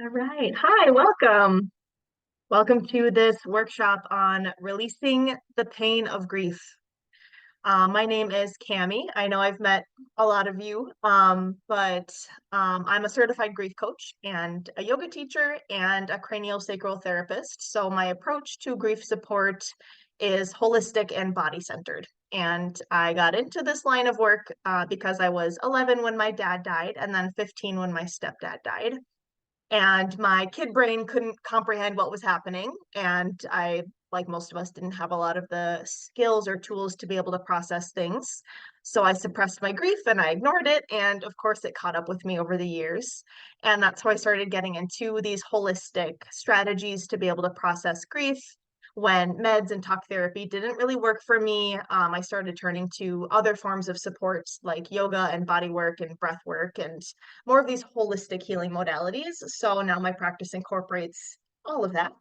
All right. Hi, welcome. Welcome to this workshop on releasing the pain of grief. My name is Cami. I know I've met a lot of you, but I'm a certified grief coach and a yoga teacher and a craniosacral therapist. So my approach to grief support is holistic and body-centered. And I got into this line of work because I was 11 when my dad died and then 15 when my stepdad died, and my kid brain couldn't comprehend what was happening. And I, like most of us, didn't have a lot of the skills or tools to be able to process things. So I suppressed my grief and I ignored it, and of course it caught up with me over the years. And that's how I started getting into these holistic strategies to be able to process grief. When meds and talk therapy didn't really work for me, I started turning to other forms of support like yoga and body work and breath work and more of these holistic healing modalities. So now my practice incorporates all of that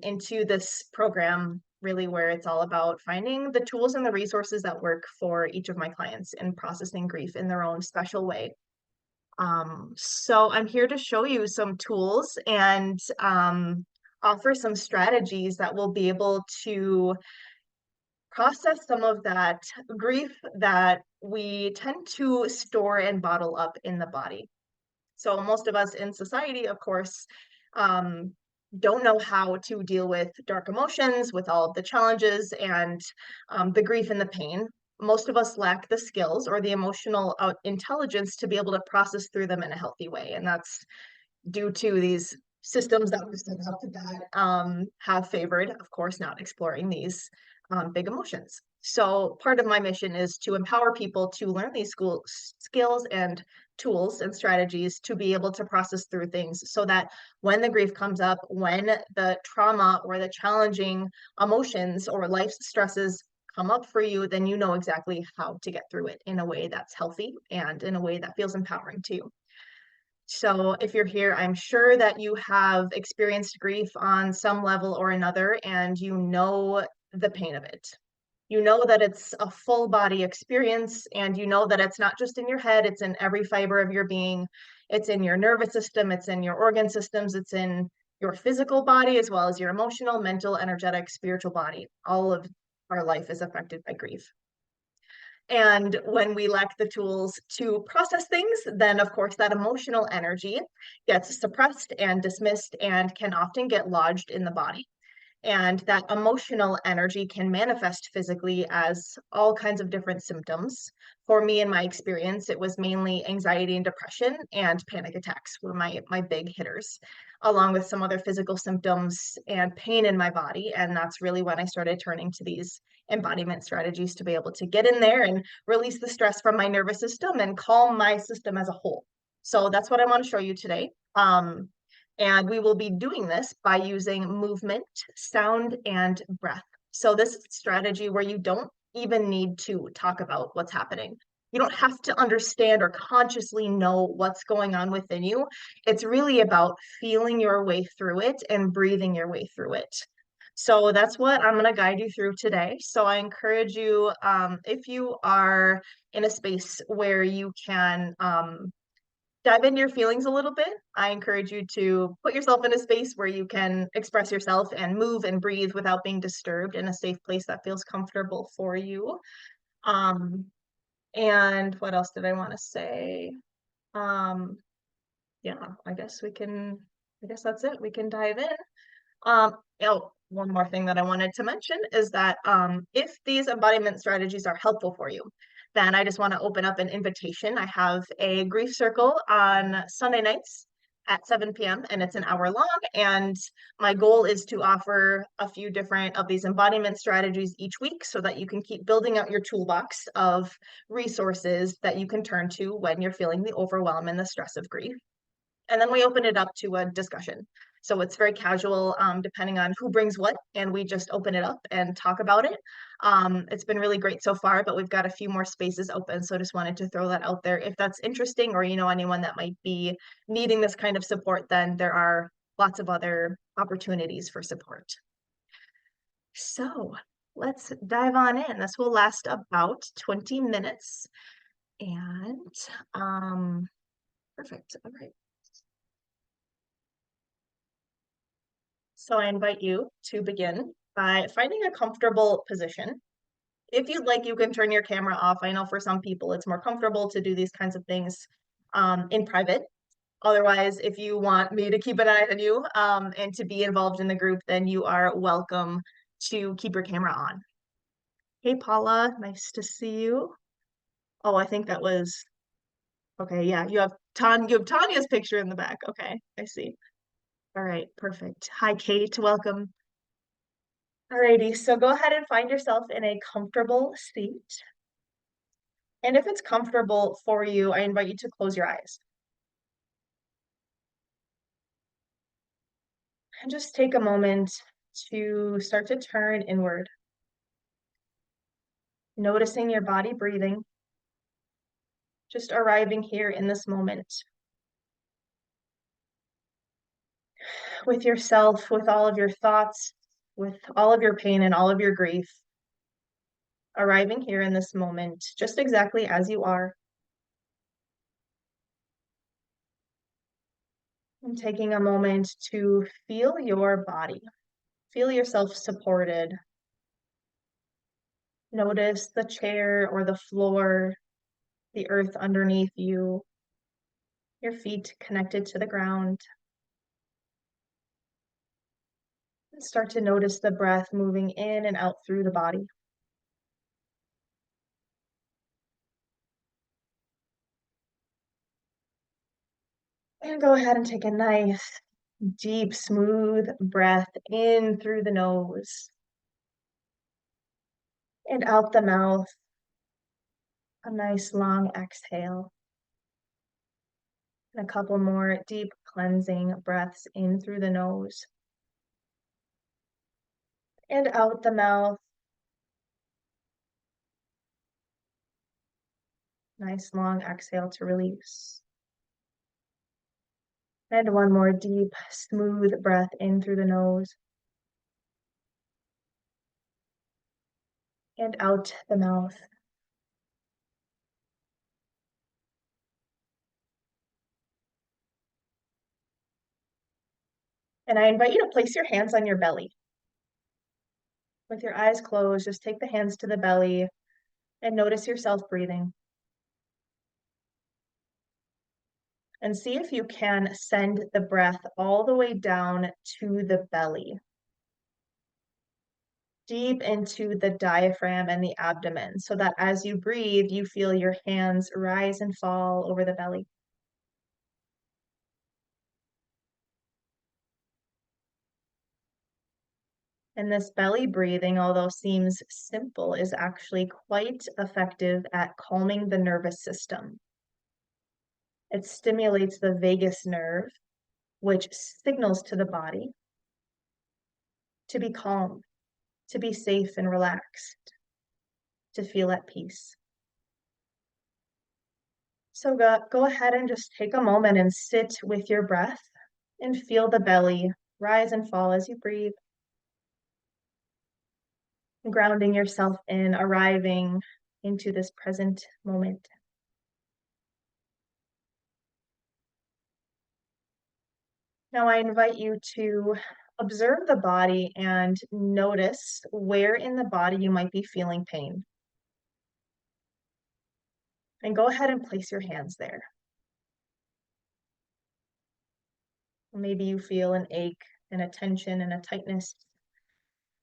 into this program, really, where it's all about finding the tools and the resources that work for each of my clients in processing grief in their own special way. So I'm here to show you some tools and offer some strategies that will be able to process some of that grief that we tend to store and bottle up in the body. So most of us in society, of course, um, don't know how to deal with dark emotions, with all of the challenges and the grief and the pain. Most of us lack the skills or the emotional intelligence to be able to process through them in a healthy way. And that's due to these systems that were set up that have favored, of course, not exploring these big emotions. So part of my mission is to empower people to learn these skills and tools and strategies to be able to process through things so that when the grief comes up, when the trauma or the challenging emotions or life stresses come up for you, then you know exactly how to get through it in a way that's healthy and in a way that feels empowering to you. So if you're here, I'm sure that you have experienced grief on some level or another, and you know the pain of it. You know that it's a full body experience, and you know that it's not just in your head, it's in every fiber of your being. It's in your nervous system, it's in your organ systems, it's in your physical body, as well as your emotional, mental, energetic, spiritual body. All of our life is affected by grief. And when we lack the tools to process things, then of course that emotional energy gets suppressed and dismissed and can often get lodged in the body. And that emotional energy can manifest physically as all kinds of different symptoms. For me, in my experience, it was mainly anxiety and depression, and panic attacks were my big hitters, along with some other physical symptoms and pain in my body. And that's really when I started turning to these embodiment strategies to be able to get in there and release the stress from my nervous system and calm my system as a whole. So that's what I want to show you today. And we will be doing this by using movement, sound, and breath. So this is a strategy where you don't even need to talk about what's happening. You don't have to understand or consciously know what's going on within you. It's really about feeling your way through it and breathing your way through it. So that's what I'm going to guide you through today. So I encourage you, if you are in a space where you can dive into your feelings a little bit. I encourage you to put yourself in a space where you can express yourself and move and breathe without being disturbed, in a safe place that feels comfortable for you. Um, and what else did I want to say? Um, yeah, I guess that's it. We can dive in. One more thing that I wanted to mention is that if these embodiment strategies are helpful for you, then I just want to open up an invitation. I have a grief circle on Sunday nights at 7 p.m. and it's an hour long. And my goal is to offer a few different of these embodiment strategies each week so that you can keep building out your toolbox of resources that you can turn to when you're feeling the overwhelm and the stress of grief. And then we open it up to a discussion. So it's very casual, depending on who brings what, and we just open it up and talk about it. It's been really great so far, but we've got a few more spaces open. So just wanted to throw that out there. If that's interesting or you know anyone that might be needing this kind of support, then there are lots of other opportunities for support. So let's dive on in. This will last about 20 minutes. And perfect. All right. So I invite you to begin by finding a comfortable position. If you'd like, you can turn your camera off. I know for some people it's more comfortable to do these kinds of things in private. Otherwise, if you want me to keep an eye on you and to be involved in the group, then you are welcome to keep your camera on. Hey, Paula, nice to see you. Oh, I think that was okay. Yeah, you have Tanya's picture in the back. Okay, I see. All right, perfect. Hi, Kate. Welcome. Alrighty, so go ahead and find yourself in a comfortable seat. And if it's comfortable for you, I invite you to close your eyes. And just take a moment to start to turn inward, noticing your body breathing, just arriving here in this moment with yourself, with all of your thoughts, with all of your pain and all of your grief, arriving here in this moment, just exactly as you are. And taking a moment to feel your body, feel yourself supported. Notice the chair or the floor, the earth underneath you, your feet connected to the ground. And start to notice the breath moving in and out through the body. And go ahead and take a nice, deep, smooth breath in through the nose and out the mouth. A nice long exhale. And a couple more deep cleansing breaths in through the nose and out the mouth. Nice long exhale to release. And one more deep, smooth breath in through the nose and out the mouth. And I invite you to place your hands on your belly. With your eyes closed, just take the hands to the belly and notice yourself breathing. And see if you can send the breath all the way down to the belly, deep into the diaphragm and the abdomen, so that as you breathe, you feel your hands rise and fall over the belly. And this belly breathing, although seems simple, is actually quite effective at calming the nervous system. It stimulates the vagus nerve, which signals to the body to be calm, to be safe and relaxed, to feel at peace. So go ahead and just take a moment and sit with your breath and feel the belly rise and fall as you breathe. Grounding yourself in, arriving into this present moment. Now I invite you to observe the body and notice where in the body you might be feeling pain. And go ahead and place your hands there. Maybe you feel an ache and a tension and a tightness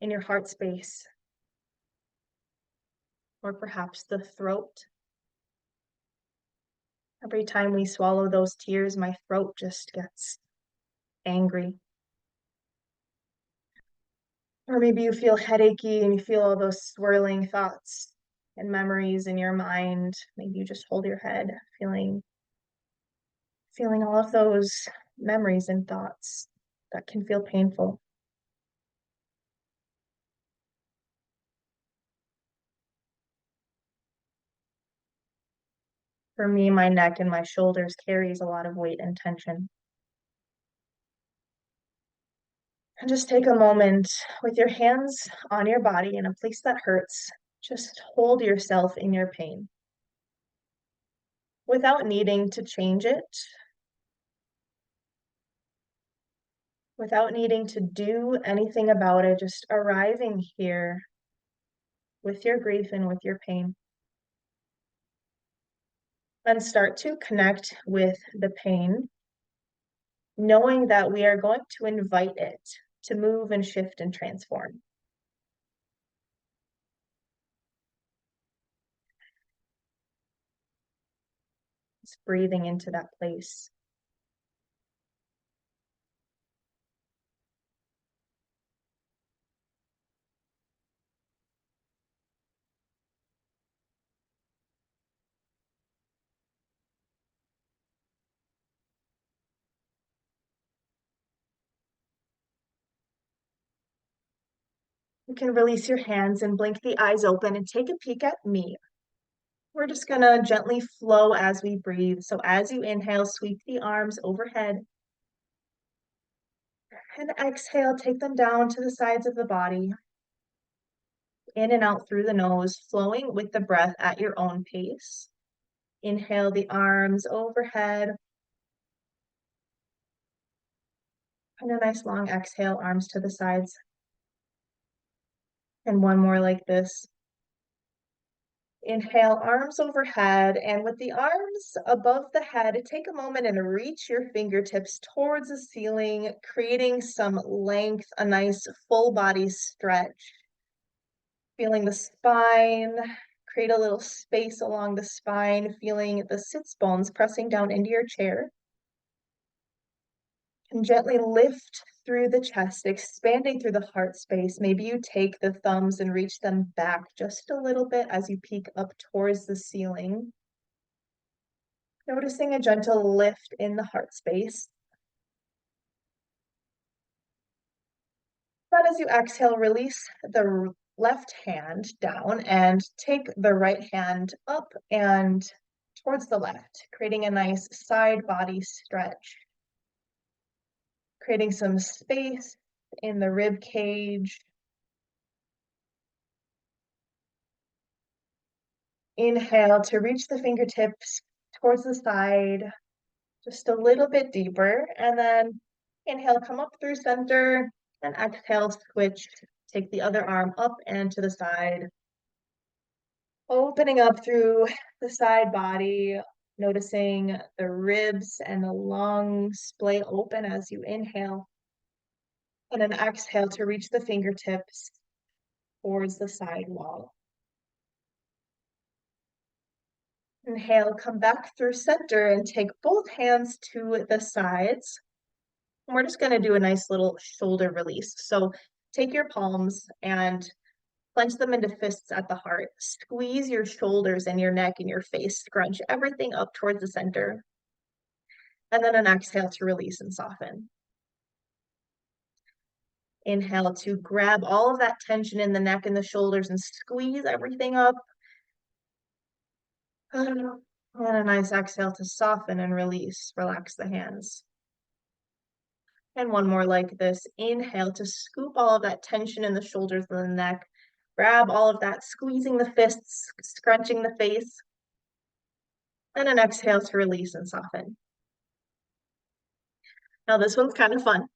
in your heart space, or perhaps the throat. Every time we swallow those tears, my throat just gets angry. Or maybe you feel headachy and you feel all those swirling thoughts and memories in your mind. Maybe you just hold your head, feeling all of those memories and thoughts that can feel painful. For me, my neck and my shoulders carries a lot of weight and tension. And just take a moment with your hands on your body in a place that hurts. Just hold yourself in your pain without needing to change it, without needing to do anything about it, just arriving here with your grief and with your pain. And start to connect with the pain, knowing that we are going to invite it to move and shift and transform. Just breathing into that place. You can release your hands and blink the eyes open and take a peek at me. We're just gonna gently flow as we breathe. So as you inhale, sweep the arms overhead. And exhale, take them down to the sides of the body. In and out through the nose, flowing with the breath at your own pace. Inhale the arms overhead. And a nice long exhale, arms to the sides. And one more like this. Inhale, arms overhead, and with the arms above the head, take a moment and reach your fingertips towards the ceiling, creating some length, a nice full body stretch. Feeling the spine, create a little space along the spine, feeling the sits bones pressing down into your chair. And gently lift through the chest, expanding through the heart space. Maybe you take the thumbs and reach them back just a little bit as you peek up towards the ceiling. Noticing a gentle lift in the heart space. But as you exhale, release the left hand down and take the right hand up and towards the left, creating a nice side body stretch. Creating some space in the rib cage. Inhale to reach the fingertips towards the side, just a little bit deeper. And then inhale, come up through center, and exhale, switch. Take the other arm up and to the side. Opening up through the side body, noticing the ribs and the lungs splay open as you inhale. And then exhale to reach the fingertips towards the side wall. Inhale, come back through center and take both hands to the sides. And we're just going to do a nice little shoulder release. So take your palms and clench them into fists at the heart. Squeeze your shoulders and your neck and your face. Scrunch everything up towards the center. And then an exhale to release and soften. Inhale to grab all of that tension in the neck and the shoulders and squeeze everything up. And a nice exhale to soften and release. Relax the hands. And one more like this. Inhale to scoop all of that tension in the shoulders and the neck. Grab all of that, squeezing the fists, scrunching the face. And an exhale to release and soften. Now this one's kind of fun.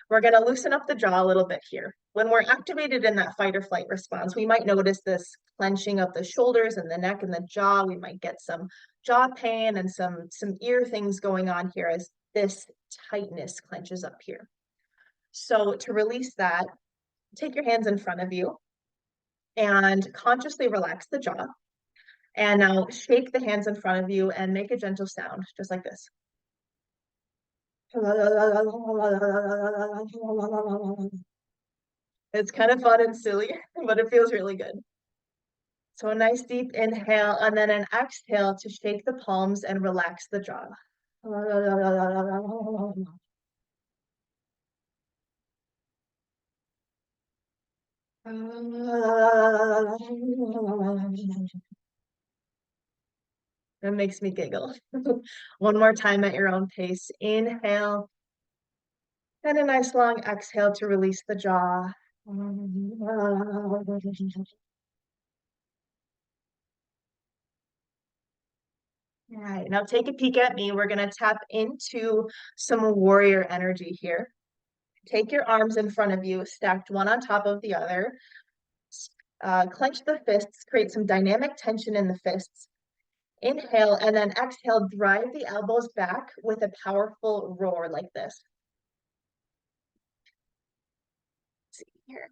We're going to loosen up the jaw a little bit here. When we're activated in that fight or flight response, we might notice this clenching of the shoulders and the neck and the jaw. We might get some jaw pain and some ear things going on here as this tightness clenches up here. So to release that, take your hands in front of you and consciously relax the jaw. And now shake the hands in front of you and make a gentle sound, just like this. It's kind of fun and silly, but it feels really good. So a nice deep inhale and then an exhale to shake the palms and relax the jaw. That makes me giggle. One more time at your own pace. Inhale. And a nice long exhale to release the jaw. All right, now take a peek at me. We're going to tap into some warrior energy here. Take your arms in front of you, stacked one on top of the other. Clench the fists, create some dynamic tension in the fists. Inhale and then exhale, drive the elbows back with a powerful roar like this. Let's see here.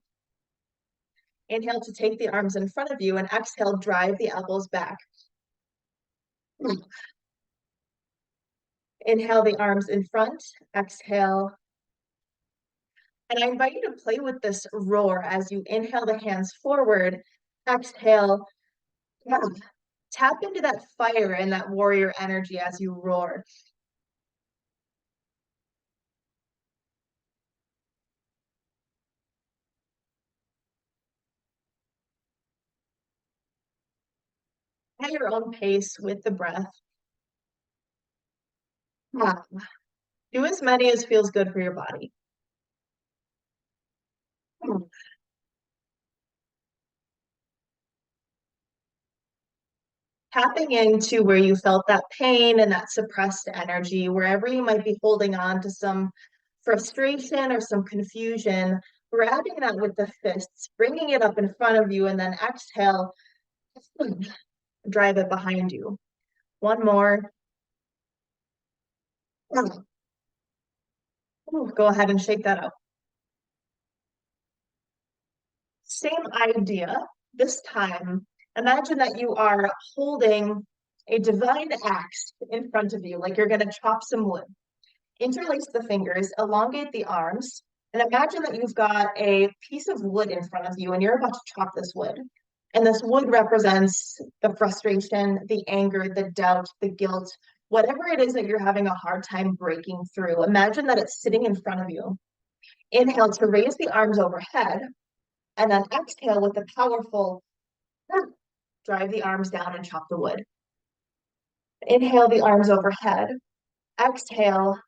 Inhale to take the arms in front of you and exhale, drive the elbows back. Inhale the arms in front, exhale. And I invite you to play with this roar as you inhale the hands forward, exhale. Tap into that fire and that warrior energy as you roar. At your own pace with the breath. Do as many as feels good for your body. Tapping into where you felt that pain and that suppressed energy, wherever you might be holding on to some frustration or some confusion, grabbing that with the fists, bringing it up in front of you, and then exhale, drive it behind you. One more. Go ahead and shake that up. Same idea. This time, imagine that you are holding a divine axe in front of you, like you're going to chop some wood. Interlace the fingers, elongate the arms, and imagine that you've got a piece of wood in front of you and you're about to chop this wood. And this wood represents the frustration, the anger, the doubt, the guilt, whatever it is that you're having a hard time breaking through. Imagine that it's sitting in front of you. Inhale to raise the arms overhead, and then exhale with a powerful drive the arms down and chop the wood. Inhale the arms overhead. Exhale.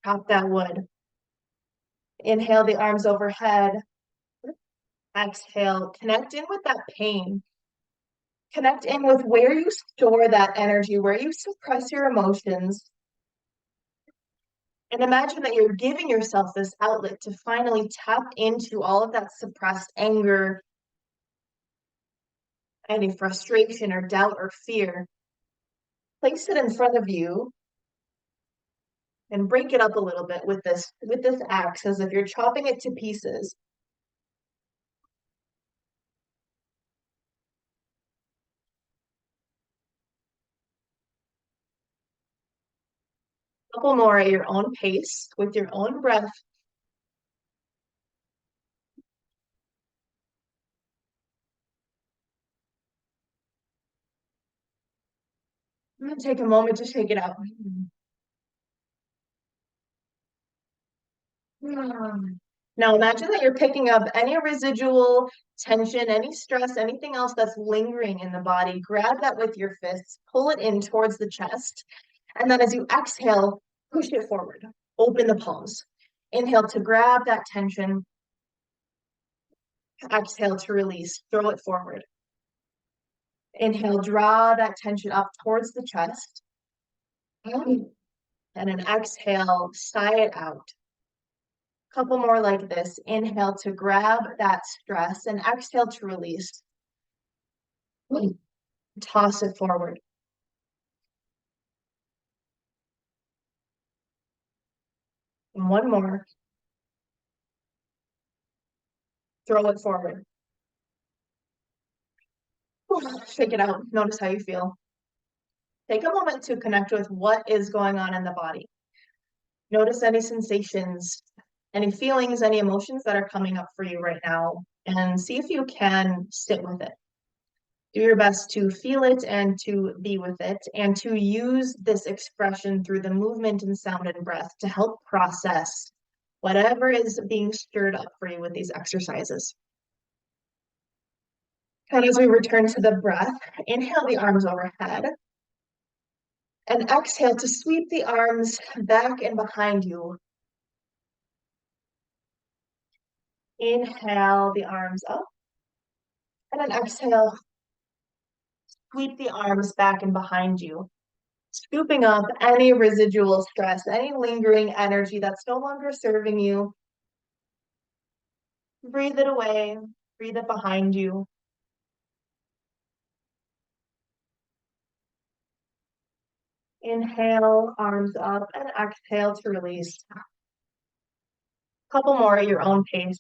Chop that wood. Inhale the arms overhead. Exhale. Connect in with that pain. Connect in with where you store that energy, where you suppress your emotions. And imagine that you're giving yourself this outlet to finally tap into all of that suppressed anger, any frustration or doubt or fear. Place it in front of you and break it up a little bit with this axe as if you're chopping it to pieces. A couple more at your own pace with your own breath. I'm going to take a moment to shake it out. Now imagine that you're picking up any residual tension, any stress, anything else that's lingering in the body. Grab that with your fists, pull it in towards the chest. And then as you exhale, push it forward. Open the palms. Inhale to grab that tension. Exhale to release. Throw it forward. Inhale, draw that tension up towards the chest. And then exhale, sigh it out. Couple more like this. Inhale to grab that stress and exhale to release. Toss it forward. And one more. Throw it forward. Shake it out. Notice how you feel. Take a moment to connect with what is going on in the body. Notice any sensations, any feelings, any emotions that are coming up for you right now, and see if you can sit with it. Do your best to feel it and to be with it, and to use this expression through the movement and sound and breath to help process whatever is being stirred up for you with these exercises. And as we return to the breath, inhale the arms overhead. And exhale to sweep the arms back and behind you. Inhale the arms up. And then exhale, sweep the arms back and behind you, scooping up any residual stress, any lingering energy that's no longer serving you. Breathe it away, breathe it behind you. Inhale, arms up, and exhale to release. Couple more at your own pace.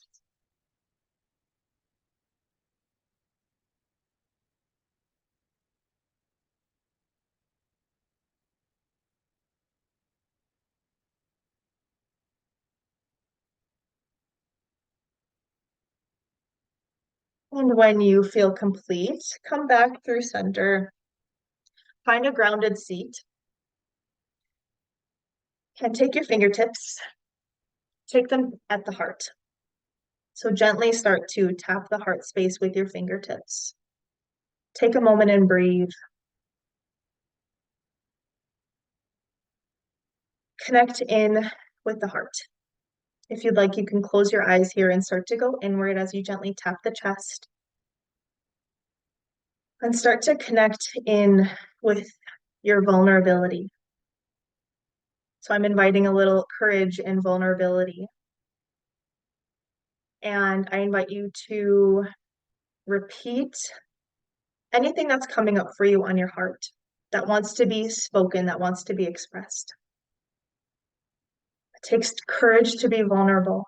And when you feel complete, come back through center. Find a grounded seat and take your fingertips, take them at the heart. So gently start to tap the heart space with your fingertips. Take a moment and breathe. Connect in with the heart. If you'd like, you can close your eyes here and start to go inward as you gently tap the chest. And start to connect in with your vulnerability. So I'm inviting a little courage and vulnerability. And I invite you to repeat anything that's coming up for you on your heart that wants to be spoken, that wants to be expressed. It takes courage to be vulnerable.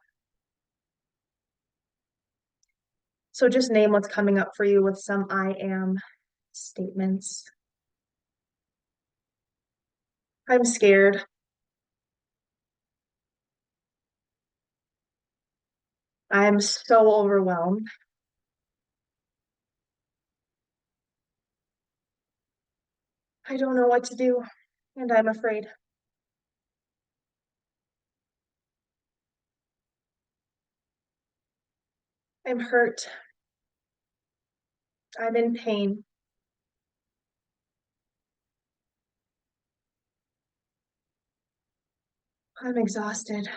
So just name what's coming up for you with some I am statements. I'm scared. I'm so overwhelmed. I don't know what to do, and I'm afraid. I'm hurt. I'm in pain. I'm exhausted.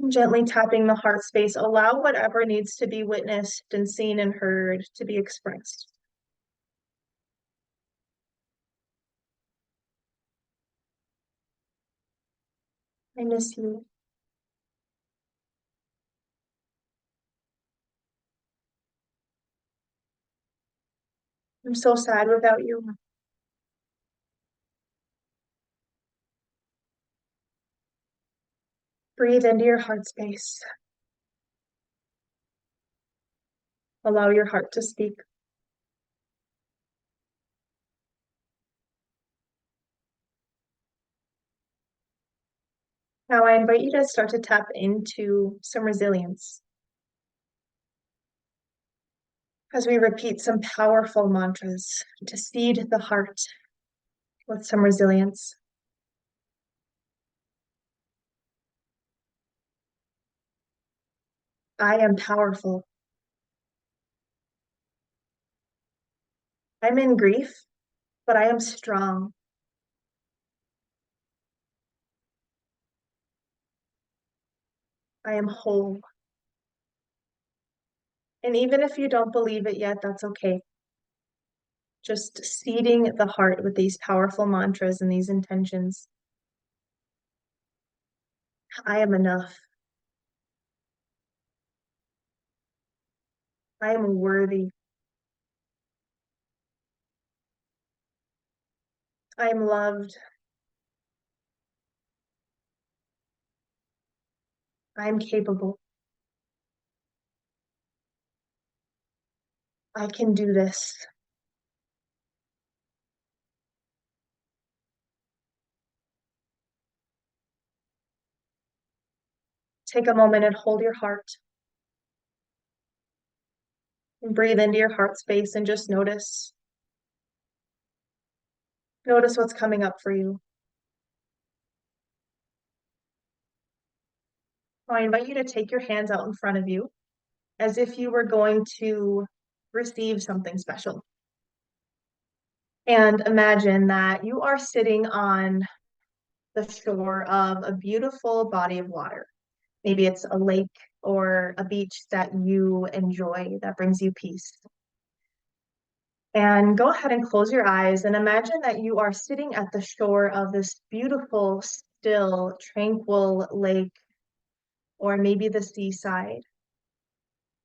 Gently tapping the heart space, allow whatever needs to be witnessed and seen and heard to be expressed. I miss you. I'm so sad without you. Breathe into your heart space. Allow your heart to speak. Now I invite you to start to tap into some resilience as we repeat some powerful mantras to seed the heart with some resilience. I am powerful. I'm in grief, but I am strong. I am whole. And even if you don't believe it yet, that's okay. Just seeding the heart with these powerful mantras and these intentions. I am enough. I am worthy. I am loved. I am capable. I can do this. Take a moment and hold your heart and breathe into your heart space and just notice. Notice what's coming up for you. I invite you to take your hands out in front of you as if you were going to receive something special. And imagine that you are sitting on the shore of a beautiful body of water. Maybe it's a lake or a beach that you enjoy that brings you peace. And go ahead and close your eyes and imagine that you are sitting at the shore of this beautiful, still, tranquil lake, or maybe the seaside.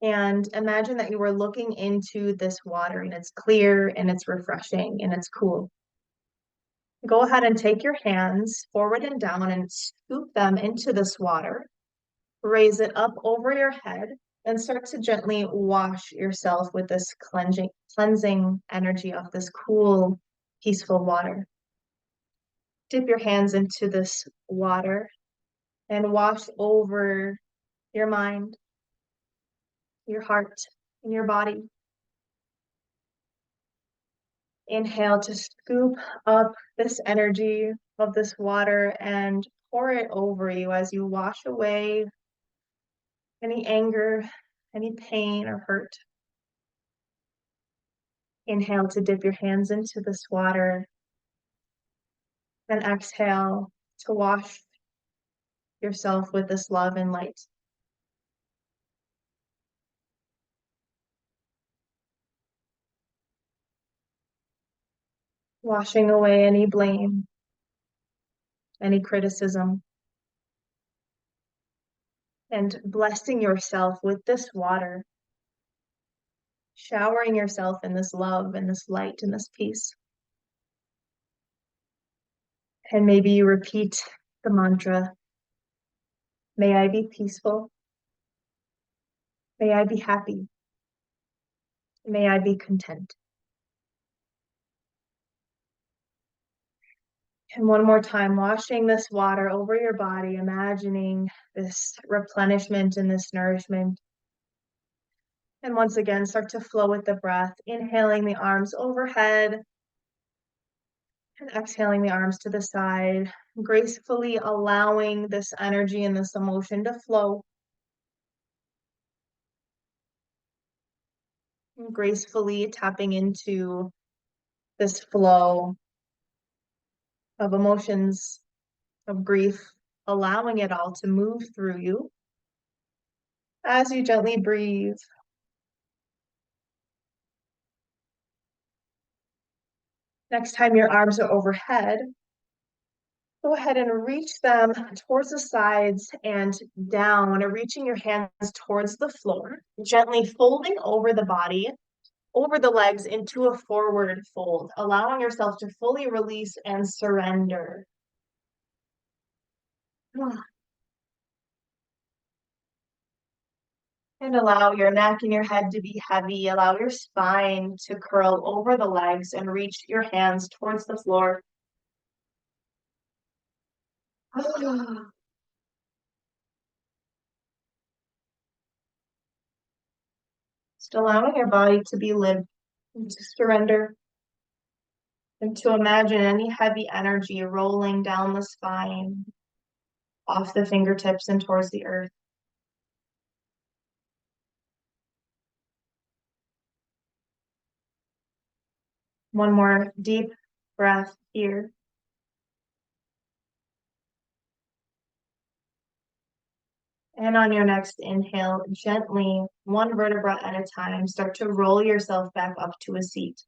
And imagine that you were looking into this water and it's clear and it's refreshing and it's cool. Go ahead and take your hands forward and down and scoop them into this water. Raise it up over your head and start to gently wash yourself with this cleansing energy of this cool, peaceful water. Dip your hands into this water and wash over your mind, your heart, and your body. Inhale to scoop up this energy of this water and pour it over you as you wash away any anger, any pain or hurt. Inhale to dip your hands into this water and exhale to wash yourself with this love and light. Washing away any blame, any criticism, and blessing yourself with this water, showering yourself in this love and this light and this peace. And maybe you repeat the mantra, may I be peaceful, may I be happy, may I be content. And one more time, washing this water over your body, imagining this replenishment and this nourishment. And once again, start to flow with the breath, inhaling the arms overhead and exhaling the arms to the side, gracefully allowing this energy and this emotion to flow. And gracefully tapping into this flow of emotions, of grief, allowing it all to move through you as you gently breathe. Next time your arms are overhead, go ahead and reach them towards the sides and down, reaching your hands towards the floor, gently folding over the body, over the legs into a forward fold, allowing yourself to fully release and surrender. And allow your neck and your head to be heavy. Allow your spine to curl over the legs and reach your hands towards the floor. Just allowing your body to be limp and to surrender and to imagine any heavy energy rolling down the spine, off the fingertips and towards the earth. One more deep breath here. And on your next inhale, gently, one vertebra at a time, start to roll yourself back up to a seat.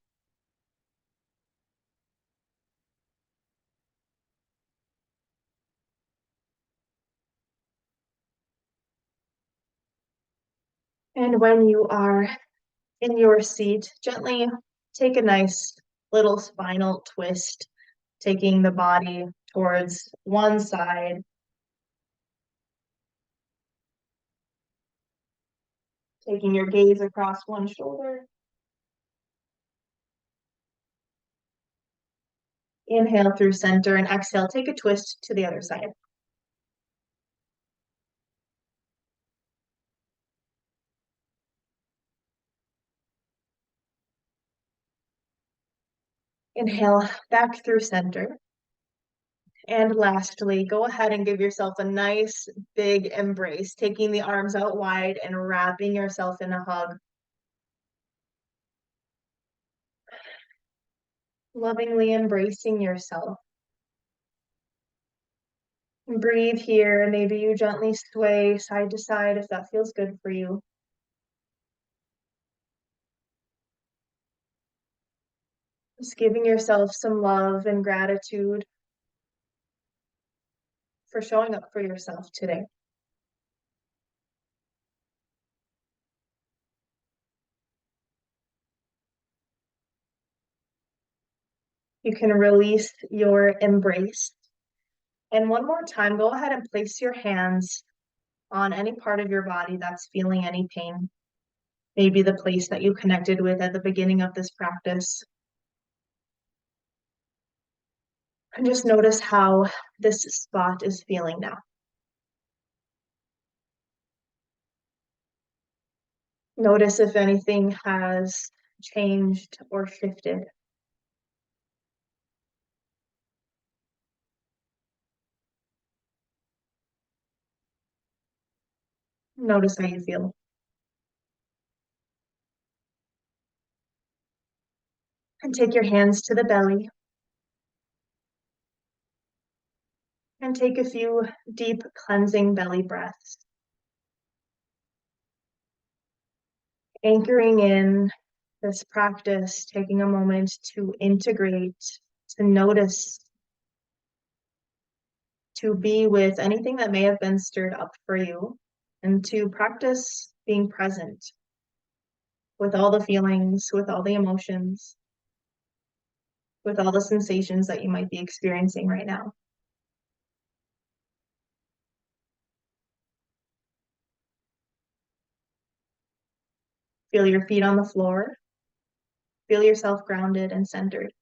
And when you are in your seat, gently take a nice little spinal twist, taking the body towards one side, taking your gaze across one shoulder. Inhale through center and exhale, take a twist to the other side. Inhale back through center. And lastly, go ahead and give yourself a nice big embrace, taking the arms out wide and wrapping yourself in a hug. Lovingly embracing yourself. And breathe here, and maybe you gently sway side to side if that feels good for you. Just giving yourself some love and gratitude for showing up for yourself today. You can release your embrace. And one more time, go ahead and place your hands on any part of your body that's feeling any pain. Maybe the place that you connected with at the beginning of this practice. And just notice how this spot is feeling now. Notice if anything has changed or shifted. Notice how you feel. And take your hands to the belly. And take a few deep cleansing belly breaths. Anchoring in this practice, taking a moment to integrate, to notice, to be with anything that may have been stirred up for you, and to practice being present with all the feelings, with all the emotions, with all the sensations that you might be experiencing right now. Feel your feet on the floor. Feel yourself grounded and centered.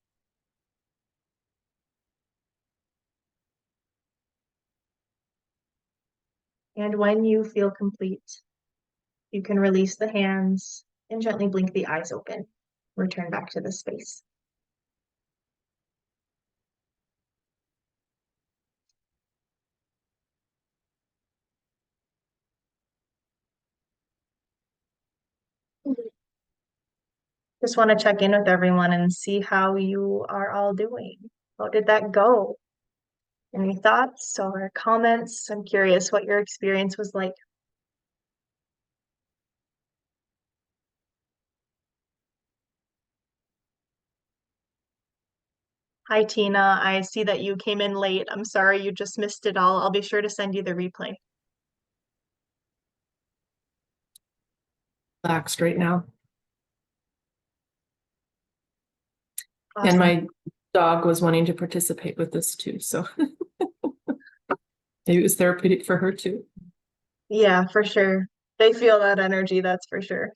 And when you feel complete, you can release the hands and gently blink the eyes open. Return back to the space. Just want to check in with everyone and see how you are all doing. How did that go? Any thoughts or comments? I'm curious what your experience was like. Hi, Tina. I see that you came in late. I'm sorry you just missed it all. I'll be sure to send you the replay. Relaxed right now. Awesome. And my dog was wanting to participate with this too, so maybe it was therapeutic for her too. Yeah, for sure. They feel that energy, that's for sure.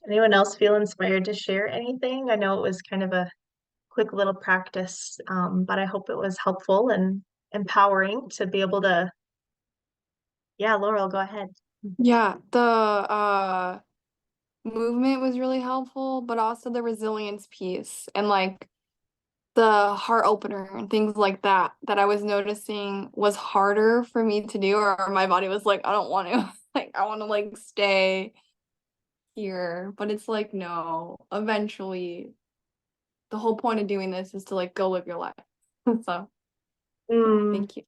Anyone else feel inspired to share anything? I know it was kind of a quick little practice, but I hope it was helpful and empowering to be able to. Yeah, Laurel, go ahead. Yeah, the movement was really helpful, but also the resilience piece and like the heart opener and things like that I was noticing was harder for me to do, or my body was like, I don't want to, like, I want to like stay here. But it's like, no, eventually the whole point of doing this is to like go live your life. So yeah, Mm, thank you.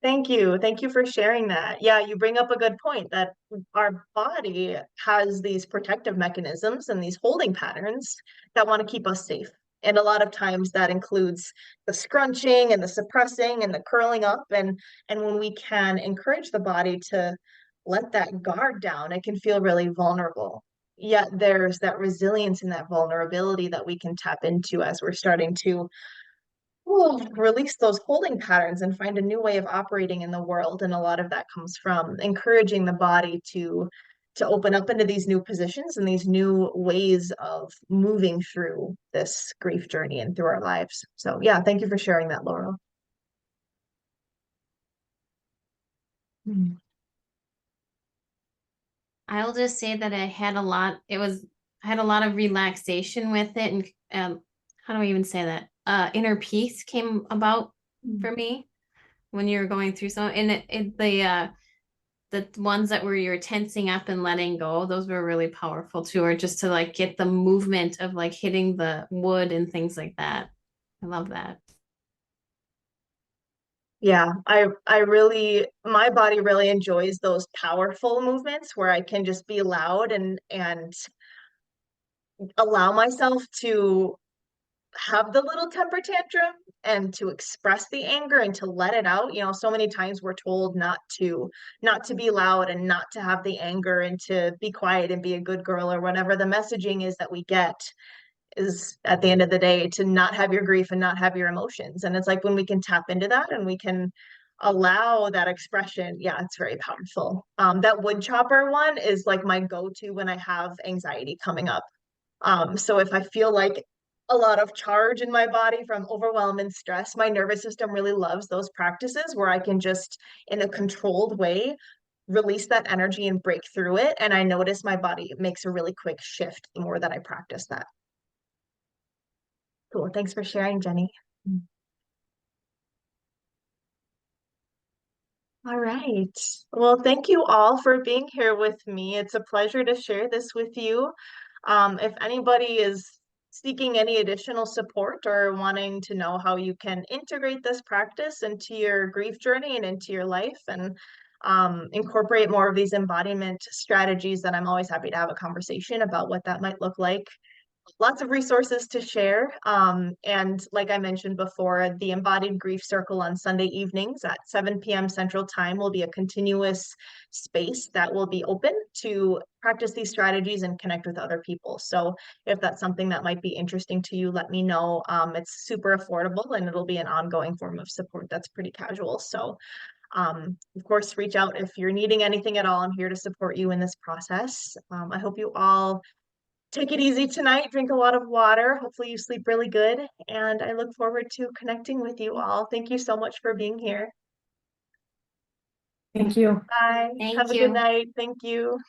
thank you. Thank you for sharing that. Yeah, you bring up a good point that our body has these protective mechanisms and these holding patterns that want to keep us safe. And a lot of times that includes the scrunching and the suppressing and the curling up. And when we can encourage the body to let that guard down, it can feel really vulnerable. Yet there's that resilience and that vulnerability that we can tap into as we're starting to release those holding patterns and find a new way of operating in the world. And a lot of that comes from encouraging the body to open up into these new positions and these new ways of moving through this grief journey and through our lives. So yeah, thank you for sharing that, Laurel. I'll just say that I had a lot of relaxation with it, and how do I even say that? Inner peace came about for me when you're going through some, and the ones that were you're tensing up and letting go, those were really powerful too, or just to like get the movement of like hitting the wood and things like that. I love that. Yeah, I really, my body really enjoys those powerful movements where I can just be loud and allow myself to have the little temper tantrum and to express the anger and to let it out. You know, so many times we're told not to be loud and not to have the anger and to be quiet and be a good girl or whatever the messaging is that we get is at the end of the day to not have your grief and not have your emotions. And it's like when we can tap into that and we can allow that expression, yeah, it's very powerful. That wood chopper one is like my go-to when I have anxiety coming up. So if I feel like a lot of charge in my body from overwhelm and stress, my nervous system really loves those practices where I can just, in a controlled way, release that energy and break through it. And I notice my body makes a really quick shift the more that I practice that. Cool. Thanks for sharing, Jenny. All right. Well, thank you all for being here with me. It's a pleasure to share this with you. If anybody is seeking any additional support or wanting to know how you can integrate this practice into your grief journey and into your life and incorporate more of these embodiment strategies, then I'm always happy to have a conversation about what that might look like. Lots of resources to share. And like I mentioned before, the Embodied Grief Circle on Sunday evenings at 7 p.m. Central Time will be a continuous space that will be open to practice these strategies and connect with other people. So if that's something that might be interesting to you, let me know. It's super affordable and it'll be an ongoing form of support that's pretty casual. So of course, reach out if you're needing anything at all. I'm here to support you in this process. I hope you all take it easy tonight, drink a lot of water. Hopefully you sleep really good. And I look forward to connecting with you all. Thank you so much for being here. Thank you. Bye. Thank Have a good you. night. Thank you.